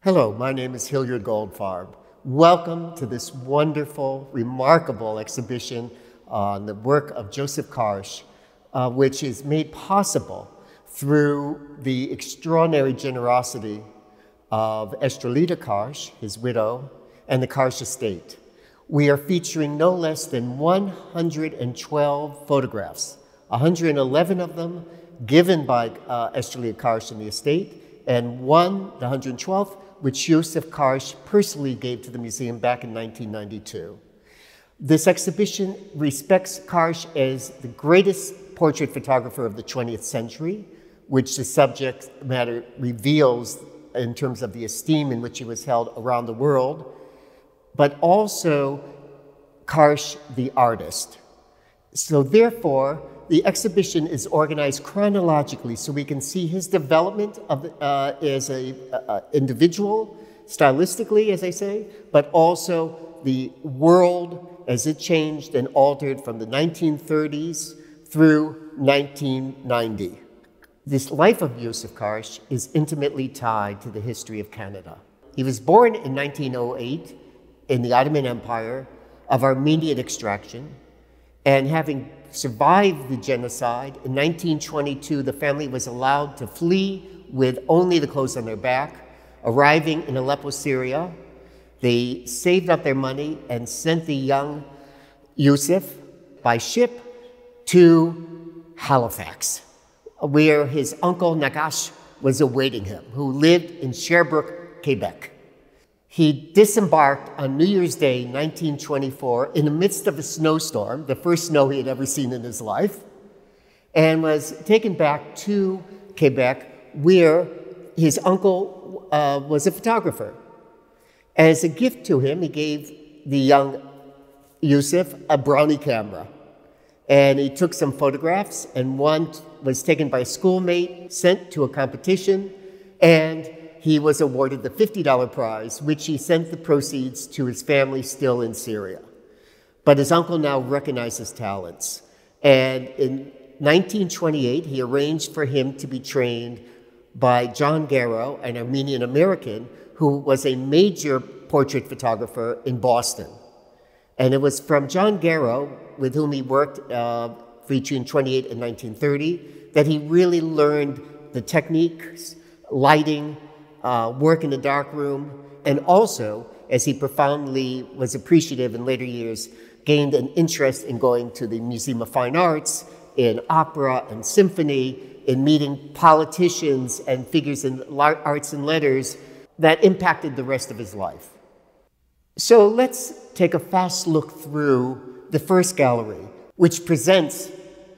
Hello, my name is Hilliard Goldfarb. Welcome to this wonderful, remarkable exhibition on the work of Yousuf Karsh, which is made possible through the extraordinary generosity of Estrellita Karsh, his widow, and the Karsh estate. We are featuring no less than 112 photographs, 111 of them given by Estrellita Karsh and the estate, and the 112th, which Yousuf Karsh personally gave to the museum back in 1992. This exhibition respects Karsh as the greatest portrait photographer of the 20th century, which the subject matter reveals in terms of the esteem in which he was held around the world, but also Karsh the artist. So therefore, the exhibition is organized chronologically so we can see his development as an individual, stylistically, as I say, but also the world as it changed and altered from the 1930s through 1990. This life of Yousuf Karsh is intimately tied to the history of Canada. He was born in 1908 in the Ottoman Empire of Armenian extraction, and having survived the genocide, in 1922 the family was allowed to flee with only the clothes on their back. Arriving in Aleppo, Syria, they saved up their money and sent the young Yousuf by ship to Halifax, where his uncle Nagash was awaiting him, who lived in Sherbrooke, Quebec. He disembarked on New Year's Day, 1924, in the midst of a snowstorm, the first snow he had ever seen in his life, and was taken back to Quebec, where his uncle was a photographer. As a gift to him, he gave the young Yousuf a Brownie camera. And he took some photographs, and one was taken by a schoolmate, sent to a competition, and he was awarded the $50 prize, which he sent the proceeds to his family still in Syria. But his uncle now recognized his talents. And in 1928, he arranged for him to be trained by John Garrow, an Armenian American, who was a major portrait photographer in Boston. And it was from John Garrow, with whom he worked between 28 and 1930, that he really learned the techniques, lighting, work in the darkroom, and also, as he profoundly was appreciative in later years, gained an interest in going to the Museum of Fine Arts, in opera and symphony, in meeting politicians and figures in arts and letters that impacted the rest of his life. So let's take a fast look through the first gallery, which presents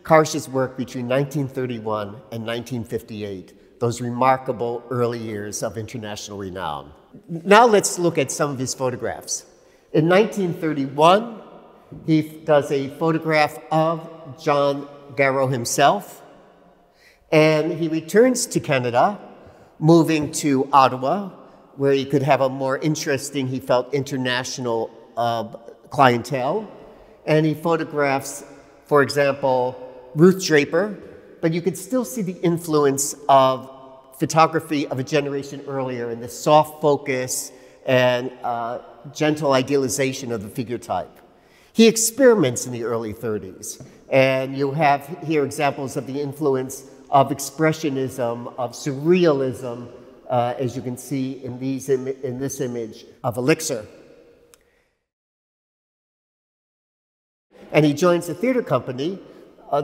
Karsh's work between 1931 and 1958. Those remarkable early years of international renown. Now let's look at some of his photographs. In 1931, he does a photograph of John Garrow himself, and he returns to Canada, moving to Ottawa, where he could have a more interesting, he felt, international clientele. And he photographs, for example, Ruth Draper, but you could still see the influence of photography of a generation earlier in the soft focus and gentle idealization of the figure type. He experiments in the early 30s, and you have here examples of the influence of expressionism, of surrealism, as you can see in this image of Elixir. And he joins the theater company,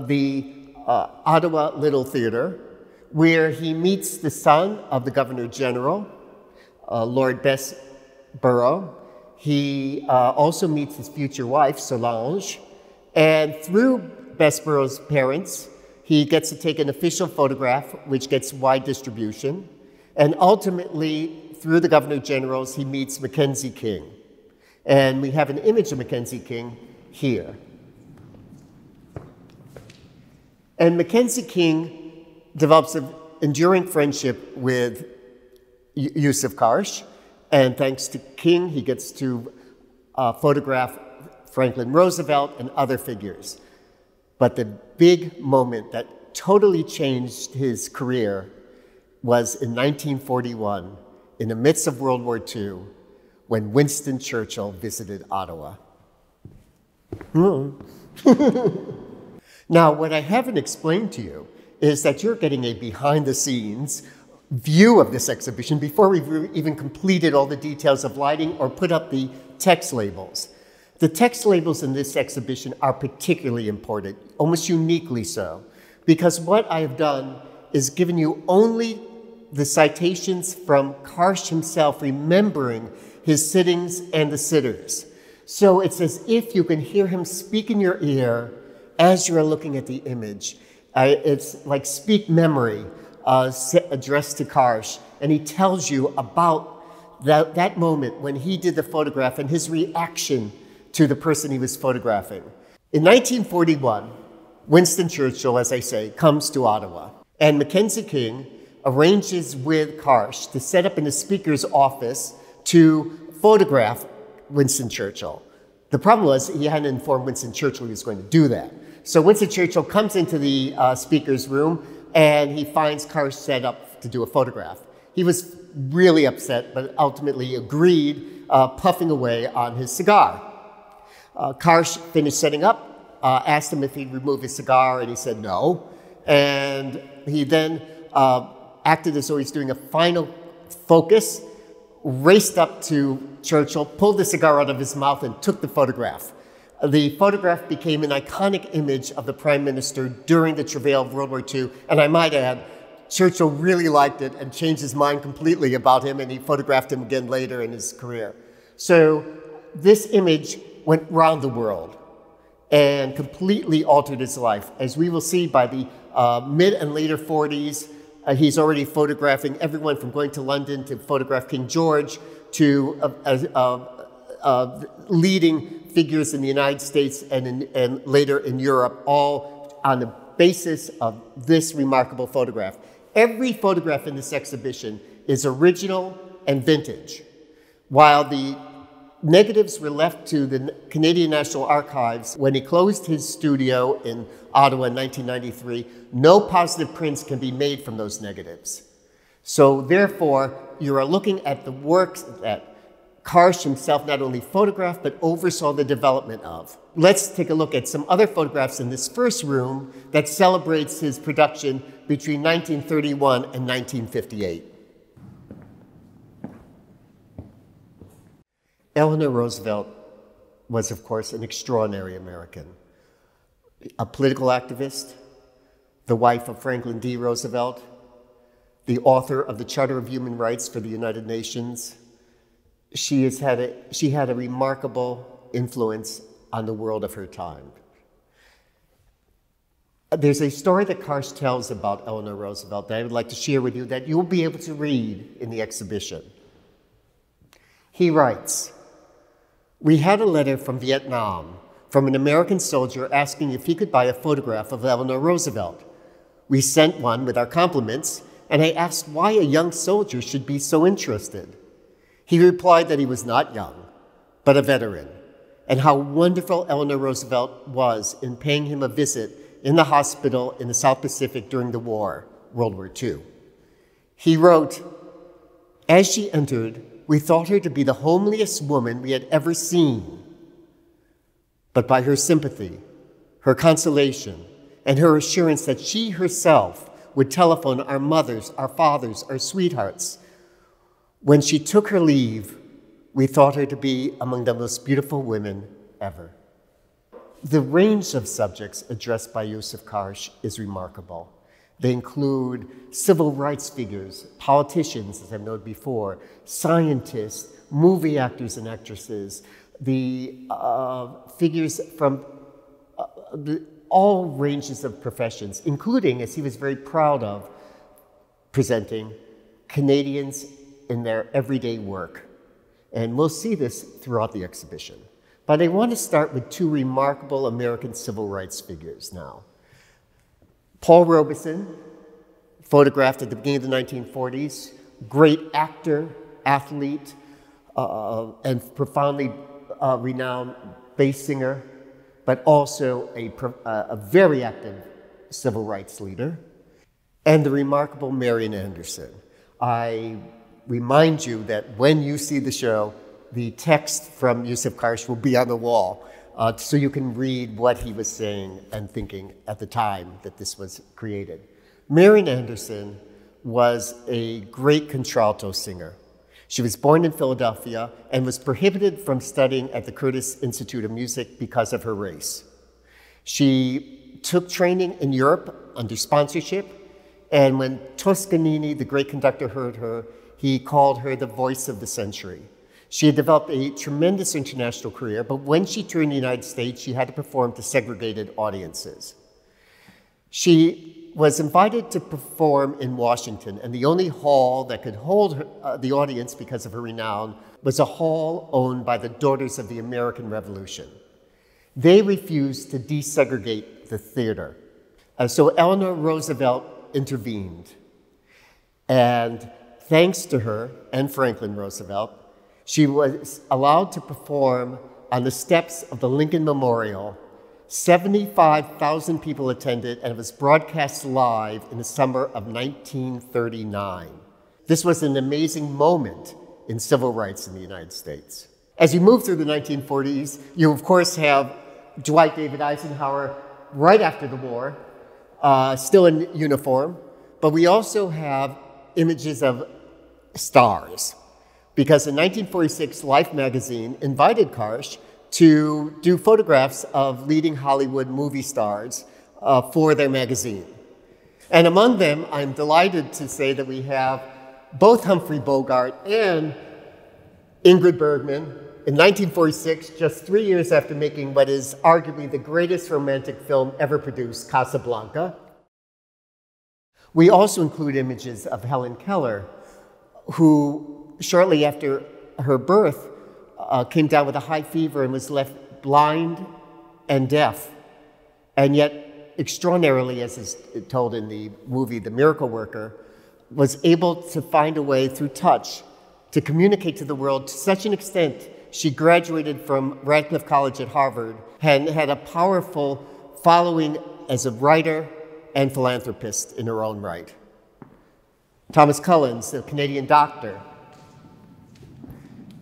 the Ottawa Little Theatre, where he meets the son of the Governor General, Lord Bessborough. He also meets his future wife, Solange. And through Bessborough's parents, he gets to take an official photograph, which gets wide distribution. And ultimately, through the Governor Generals, he meets Mackenzie King. And we have an image of Mackenzie King here. And Mackenzie King develops an enduring friendship with Yousuf Karsh, and thanks to King, he gets to photograph Franklin Roosevelt and other figures. But the big moment that totally changed his career was in 1941, in the midst of World War II when Winston Churchill visited Ottawa. Now, what I haven't explained to you is that you're getting a behind-the-scenes view of this exhibition before we've even completed all the details of lighting or put up the text labels. The text labels in this exhibition are particularly important, almost uniquely so, because what I have done is given you only the citations from Karsh himself, remembering his sittings and the sitters. So it's as if you can hear him speak in your ear as you're looking at the image. It's like speak memory addressed to Karsh, and he tells you about that moment when he did the photograph and his reaction to the person he was photographing. In 1941, Winston Churchill, as I say, comes to Ottawa, and Mackenzie King arranges with Karsh to set up in the speaker's office to photograph Winston Churchill. The problem was he hadn't informed Winston Churchill he was going to do that. So Winston Churchill comes into the speaker's room and he finds Karsh set up to do a photograph. He was really upset, but ultimately agreed, puffing away on his cigar. Karsh finished setting up, asked him if he'd remove his cigar, and he said no. And he then acted as though he's doing a final focus, raced up to Churchill, pulled the cigar out of his mouth, and took the photograph. The photograph became an iconic image of the Prime Minister during the travail of World War II, and I might add, Churchill really liked it and changed his mind completely about him, and he photographed him again later in his career. So this image went round the world and completely altered his life. As we will see by the mid and later 40s, he's already photographing everyone from going to London to photograph King George to leading figures in the United States and later in Europe, all on the basis of this remarkable photograph. Every photograph in this exhibition is original and vintage, while the negatives were left to the Canadian National Archives. When he closed his studio in Ottawa in 1993, no positive prints can be made from those negatives. So therefore, you are looking at the works that Karsh himself not only photographed, but oversaw the development of. Let's take a look at some other photographs in this first room that celebrates his production between 1931 and 1958. Eleanor Roosevelt was, of course, an extraordinary American, a political activist, the wife of Franklin D. Roosevelt, the author of the Charter of Human Rights for the United Nations. She had a remarkable influence on the world of her time. There's a story that Karsh tells about Eleanor Roosevelt that I would like to share with you that you'll be able to read in the exhibition. He writes, "We had a letter from Vietnam from an American soldier asking if he could buy a photograph of Eleanor Roosevelt. We sent one with our compliments, and I asked why a young soldier should be so interested. He replied that he was not young, but a veteran, and how wonderful Eleanor Roosevelt was in paying him a visit in the hospital in the South Pacific during the war, World War II. He wrote, as she entered, we thought her to be the homeliest woman we had ever seen. But by her sympathy, her consolation, and her assurance that she herself would telephone our mothers, our fathers, our sweethearts, when she took her leave, we thought her to be among the most beautiful women ever." The range of subjects addressed by Yousuf Karsh is remarkable. They include civil rights figures, politicians, as I've noted before, scientists, movie actors and actresses, the figures from all ranges of professions, including, as he was very proud of, presenting Canadians in their everyday work. And we'll see this throughout the exhibition. But I want to start with two remarkable American civil rights figures now. Paul Robeson, photographed at the beginning of the 1940s, great actor, athlete, and profoundly renowned bass singer, but also a very active civil rights leader. And the remarkable Marion Anderson. I remind you that when you see the show, the text from Yousuf Karsh will be on the wall, so you can read what he was saying and thinking at the time that this was created. Marion Anderson was a great contralto singer. She was born in Philadelphia and was prohibited from studying at the Curtis Institute of Music because of her race. She took training in Europe under sponsorship, and when Toscanini, the great conductor, heard her, he called her the voice of the century. She had developed a tremendous international career, but when she toured the United States, she had to perform to segregated audiences. She was invited to perform in Washington, and the only hall that could hold her, the audience because of her renown was a hall owned by the Daughters of the American Revolution. They refused to desegregate the theater. So Eleanor Roosevelt intervened. And thanks to her and Franklin Roosevelt, she was allowed to perform on the steps of the Lincoln Memorial. 75,000 people attended, and it was broadcast live in the summer of 1939. This was an amazing moment in civil rights in the United States. As you move through the 1940s, you of course have Dwight David Eisenhower right after the war, still in uniform, but we also have images of stars, because in 1946, Life magazine invited Karsh to do photographs of leading Hollywood movie stars for their magazine. And among them, I'm delighted to say that we have both Humphrey Bogart and Ingrid Bergman in 1946, just 3 years after making what is arguably the greatest romantic film ever produced, Casablanca. We also include images of Helen Keller, who shortly after her birth came down with a high fever and was left blind and deaf. And yet, extraordinarily, as is told in the movie The Miracle Worker, was able to find a way through touch to communicate to the world to such an extent she graduated from Radcliffe College at Harvard and had a powerful following as a writer and philanthropist in her own right. Thomas Collins, the Canadian doctor.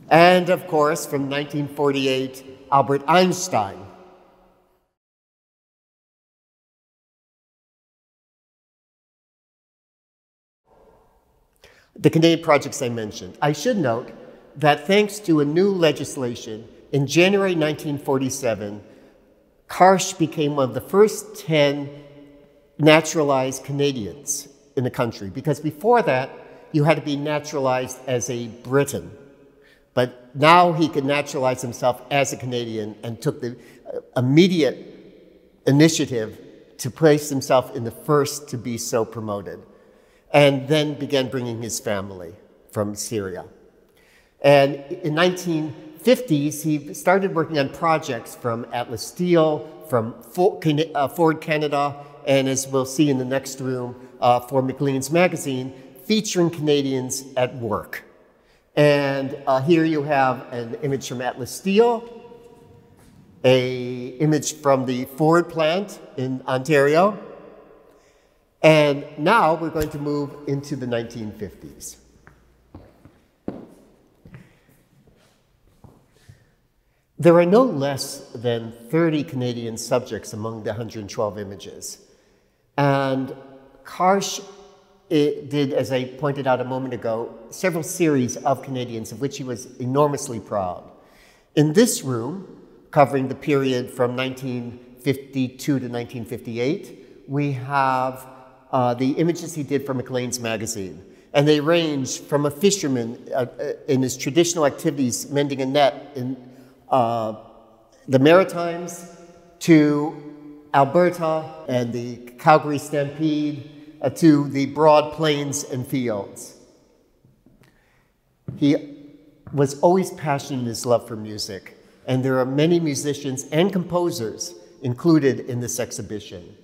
And of course, from 1948, Albert Einstein. The Canadian projects I mentioned. I should note that thanks to a new legislation, in January 1947, Karsh became one of the first 10 naturalized Canadians in the country, because before that, you had to be naturalized as a Briton. But now he could naturalize himself as a Canadian and took the immediate initiative to place himself in the first to be so promoted, and then began bringing his family from Syria. And in 1950s, he started working on projects from Atlas Steel, from Ford Canada, and as we'll see in the next room, for Maclean's magazine, featuring Canadians at work. And here you have an image from Atlas Steel, an image from the Ford plant in Ontario, and now we're going to move into the 1950s. There are no less than 30 Canadian subjects among the 112 images. And Karsh did, as I pointed out a moment ago, several series of Canadians of which he was enormously proud. In this room, covering the period from 1952 to 1958, we have the images he did for Maclean's magazine. And they range from a fisherman in his traditional activities, mending a net in the Maritimes, to Alberta and the Calgary Stampede, to the broad plains and fields. He was always passionate in his love for music, and there are many musicians and composers included in this exhibition.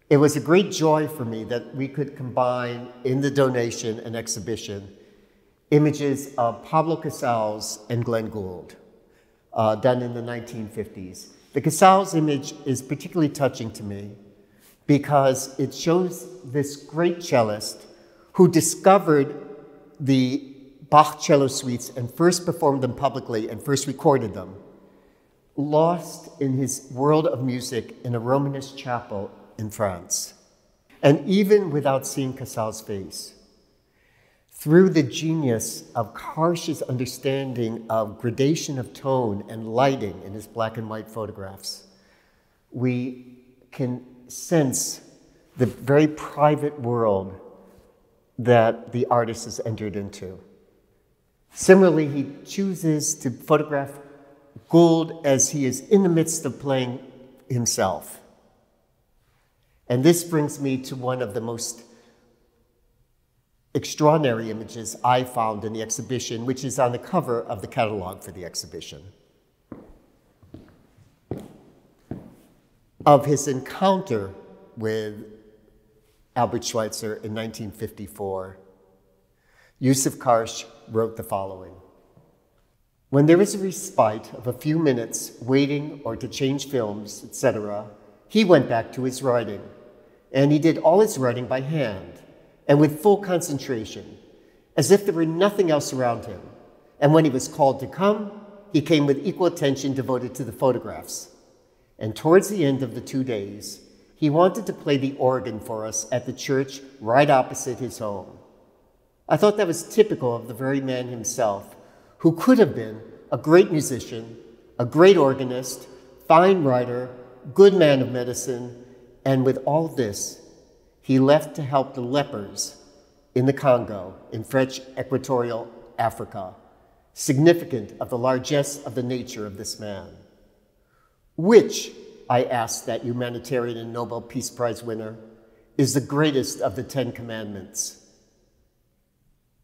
It was a great joy for me that we could combine in the donation and exhibition images of Pablo Casals and Glenn Gould, done in the 1950s. The Casals image is particularly touching to me because it shows this great cellist who discovered the Bach cello suites and first performed them publicly and first recorded them, lost in his world of music in a Romanist chapel in France. And even without seeing Casals' face, through the genius of Karsh's understanding of gradation of tone and lighting in his black and white photographs, we can sense the very private world that the artist has entered into. Similarly, he chooses to photograph Gould as he is in the midst of playing himself. And this brings me to one of the most extraordinary images I found in the exhibition, which is on the cover of the catalog for the exhibition, of his encounter with Albert Schweitzer in 1954. Yousuf Karsh wrote the following: "When there is a respite of a few minutes waiting or to change films, etc., he went back to his writing, and he did all his writing by hand and with full concentration, as if there were nothing else around him. And when he was called to come, he came with equal attention devoted to the photographs. And towards the end of the 2 days, he wanted to play the organ for us at the church right opposite his home. I thought that was typical of the very man himself, who could have been a great musician, a great organist, fine writer, good man of medicine, and with all this, he left to help the lepers in the Congo, in French Equatorial Africa, significant of the largesse of the nature of this man. Which," I asked that humanitarian and Nobel Peace Prize winner, "is the greatest of the 10 commandments?"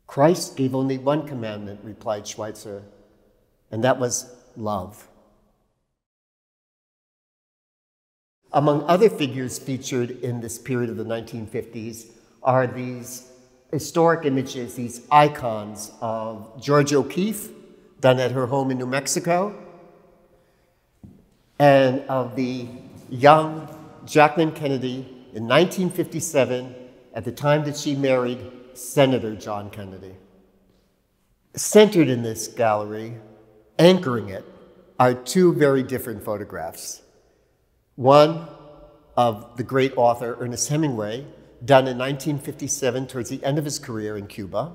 "Christ gave only one commandment," replied Schweitzer, "and that was love." Among other figures featured in this period of the 1950s are these historic images, these icons of Georgia O'Keeffe, done at her home in New Mexico, and of the young Jacqueline Kennedy in 1957, at the time that she married Senator John Kennedy. Centered in this gallery, anchoring it, are 2 very different photographs. One of the great author Ernest Hemingway, done in 1957 towards the end of his career in Cuba.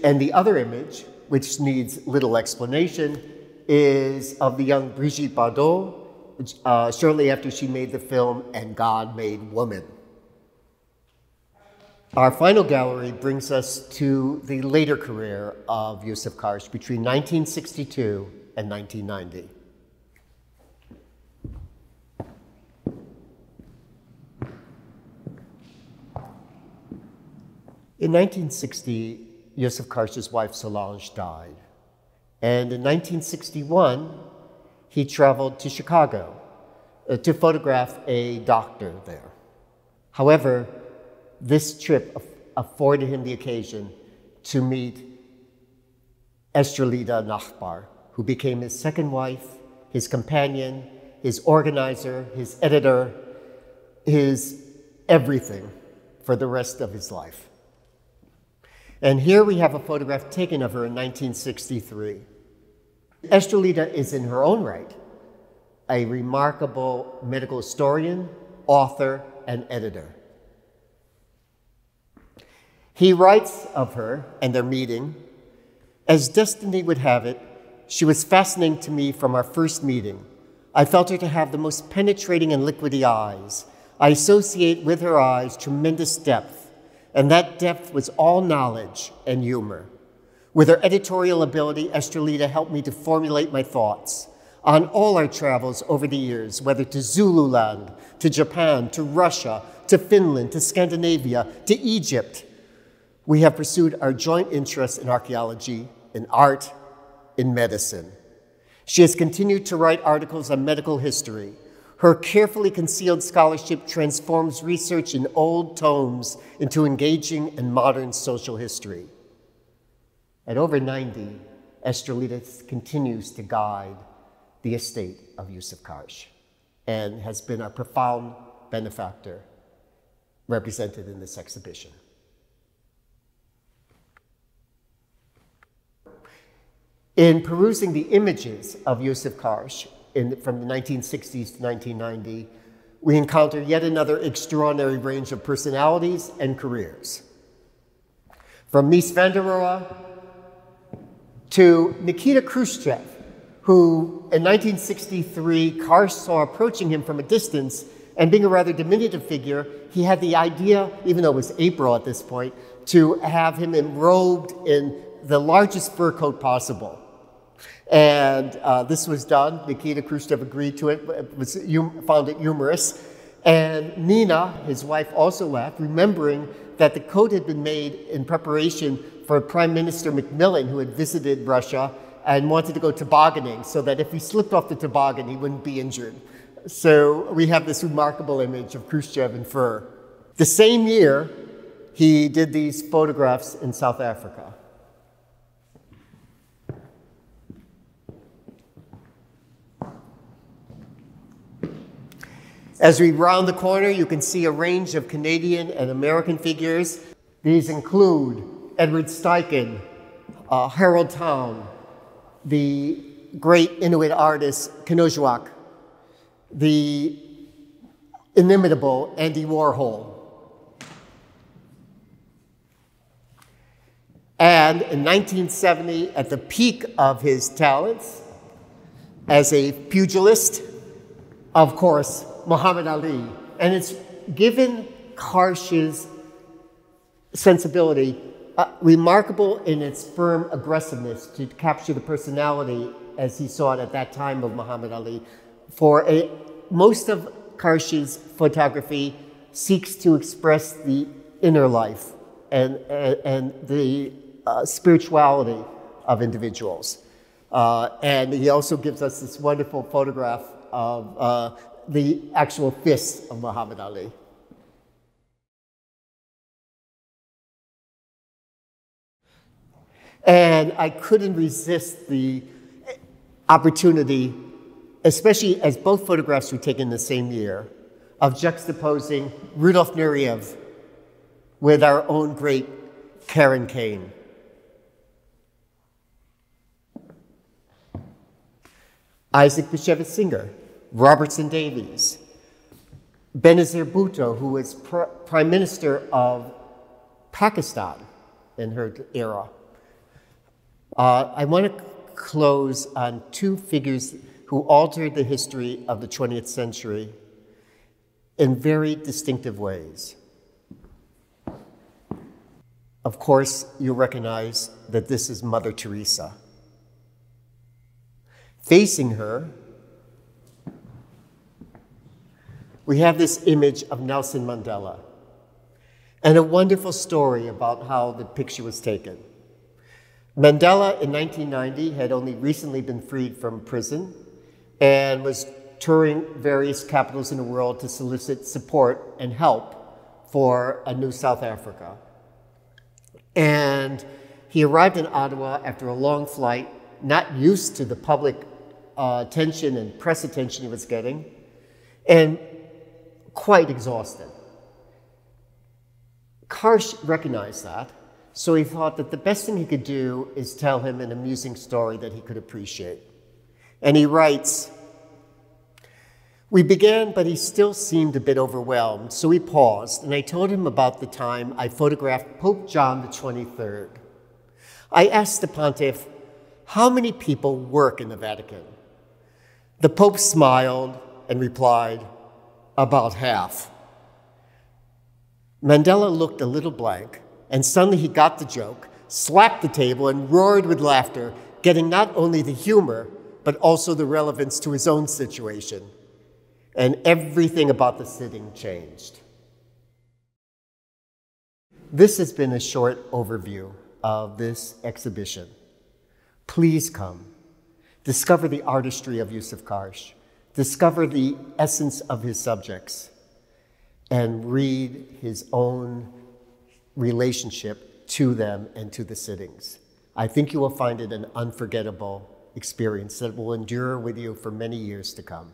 And the other image, which needs little explanation, is of the young Brigitte Bardot, shortly after she made the film And God Made Woman. Our final gallery brings us to the later career of Yousuf Karsh between 1962 and 1990. In 1960, Yousuf Karsh's wife Solange died. And in 1961, he traveled to Chicago to photograph a doctor there. However, this trip afforded him the occasion to meet Estrellita Karsh, who became his second wife, his companion, his organizer, his editor, his everything for the rest of his life. And here we have a photograph taken of her in 1963. Estrellita is in her own right a remarkable medical historian, author, and editor. He writes of her and their meeting, "As destiny would have it, she was fascinating to me from our first meeting. I felt her to have the most penetrating and liquidy eyes. I associate with her eyes tremendous depth, and that depth was all knowledge and humor. With her editorial ability, Estrellita helped me to formulate my thoughts. On all our travels over the years, whether to Zululand, to Japan, to Russia, to Finland, to Scandinavia, to Egypt, we have pursued our joint interests in archaeology, in art, in medicine. She has continued to write articles on medical history. Her carefully concealed scholarship transforms research in old tomes into engaging and modern social history." At over 90, Estrellita continues to guide the estate of Yousuf Karsh and has been a profound benefactor represented in this exhibition. In perusing the images of Yousuf Karsh from the 1960s to 1990, we encounter yet another extraordinary range of personalities and careers. From Mies van der Rohe to Nikita Khrushchev, who in 1963, Karsh saw approaching him from a distance, and being a rather diminutive figure, he had the idea, even though it was April at this point, to have him enrobed in the largest fur coat possible. And this was done. Nikita Khrushchev agreed to it, found it humorous. And Nina, his wife, also laughed, remembering that the coat had been made in preparation for Prime Minister Macmillan, who had visited Russia and wanted to go tobogganing, so that if he slipped off the toboggan, he wouldn't be injured. So we have this remarkable image of Khrushchev in fur. The same year, he did these photographs in South Africa. As we round the corner, you can see a range of Canadian and American figures. These include Edward Steichen, Harold Town, the great Inuit artist Kanojwak, the inimitable Andy Warhol. And in 1970, at the peak of his talents as a pugilist, of course, Muhammad Ali. And it's given Karsh's sensibility remarkable in its firm aggressiveness to capture the personality as he saw it at that time of Muhammad Ali. Most of Karsh's photography seeks to express the inner life and the spirituality of individuals. And he also gives us this wonderful photograph of the actual fists of Muhammad Ali. And I couldn't resist the opportunity, especially as both photographs were taken the same year, of juxtaposing Rudolf Nureyev with our own great Karen Kane. Isaac Bashevis Singer, Robertson Davies, Benazir Bhutto, who was Prime Minister of Pakistan in her era. I want to close on two figures who altered the history of the 20th century in very distinctive ways. Of course, you'll recognize that this is Mother Teresa. Facing her, we have this image of Nelson Mandela and a wonderful story about how the picture was taken. Mandela in 1990 had only recently been freed from prison and was touring various capitals in the world to solicit support and help for a new South Africa. And he arrived in Ottawa after a long flight, not used to the public attention and press attention he was getting, and quite exhausted. Karsh recognized that, so he thought that the best thing he could do is tell him an amusing story that he could appreciate. And he writes, "We began, but he still seemed a bit overwhelmed, so we paused, and I told him about the time I photographed Pope John the 23rd. I asked the pontiff, how many people work in the Vatican? The Pope smiled and replied, about half. Mandela looked a little blank, and suddenly he got the joke, slapped the table, and roared with laughter, getting not only the humor, but also the relevance to his own situation. And everything about the sitting changed." This has been a short overview of this exhibition. Please come. Discover the artistry of Yousuf Karsh. Discover the essence of his subjects. And read his own relationship to them and to the sittings. I think you will find it an unforgettable experience that will endure with you for many years to come.